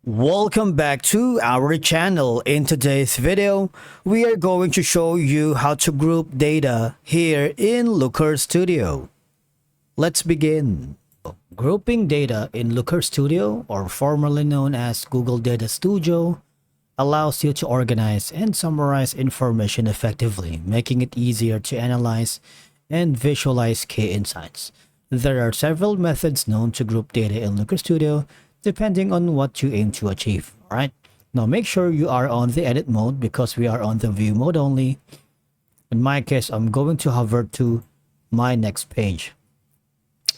Welcome back to our channel. In today's video, we are going to show you how to group data here in Looker Studio. Let's begin. Grouping data in Looker Studio, or formerly known as Google Data Studio, allows you to organize and summarize information effectively, making it easier to analyze and visualize key insights. There are several methods known to group data in Looker Studio, depending on what you aim to achieve. All right. Now make sure you are on the edit mode because we are on the view mode only. In my case, I'm going to hover to my next page.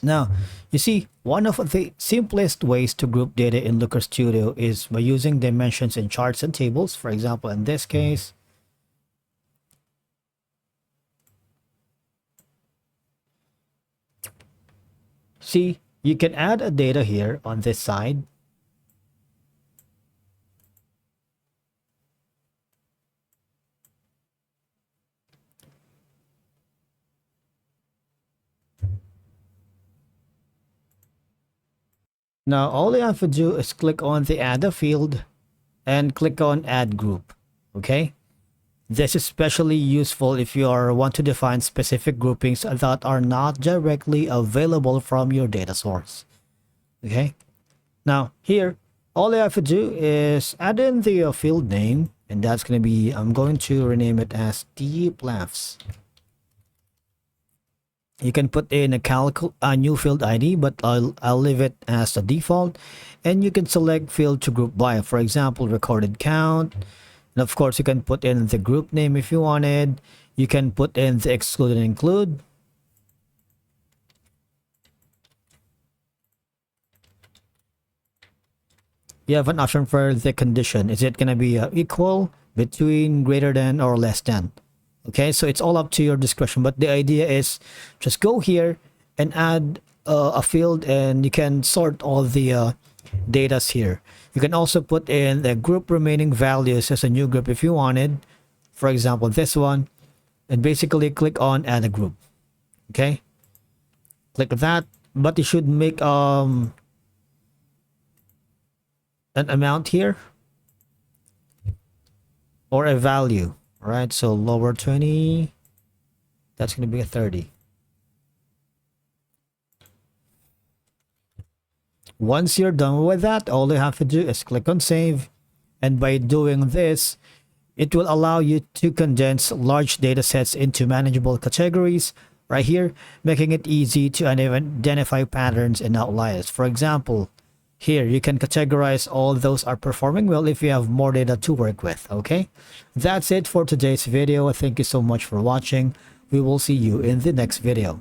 Now, you see, one of the simplest ways to group data in Looker Studio is by using dimensions in charts and tables. For example, in this case, see, you can add a data here on this side. Now, all you have to do is click on the add a field and click on add group. Okay. This is especially useful if you want to define specific groupings that are not directly available from your data source. Okay. Now here, all you have to do is add in the field name, and that's going to be, I'm going to rename it as deep laughs. You can put in a new field ID, but I'll leave it as the default, and you can select field to group by, for example, recorded count. And of course, you can put in the group name if you wanted. You can put in the exclude and include. You have an option for the condition. Is it going to be equal, between, greater than, or less than? Okay, so it's all up to your discretion. But the idea is just go here and add a field, and you can sort all the datas here. You can also put in the group remaining values as a new group if you wanted. For example, this one, and basically click on add a group. Okay, click that, but you should make an amount here or a value. All right, so lower 20, that's going to be a 30. Once you're done with that, all you have to do is click on save. And by doing this, it will allow you to condense large data sets into manageable categories right here, making it easy to identify patterns and outliers. For example, here you can categorize all those are performing well if you have more data to work with. Okay, that's it for today's video. Thank you so much for watching. We will see you in the next video.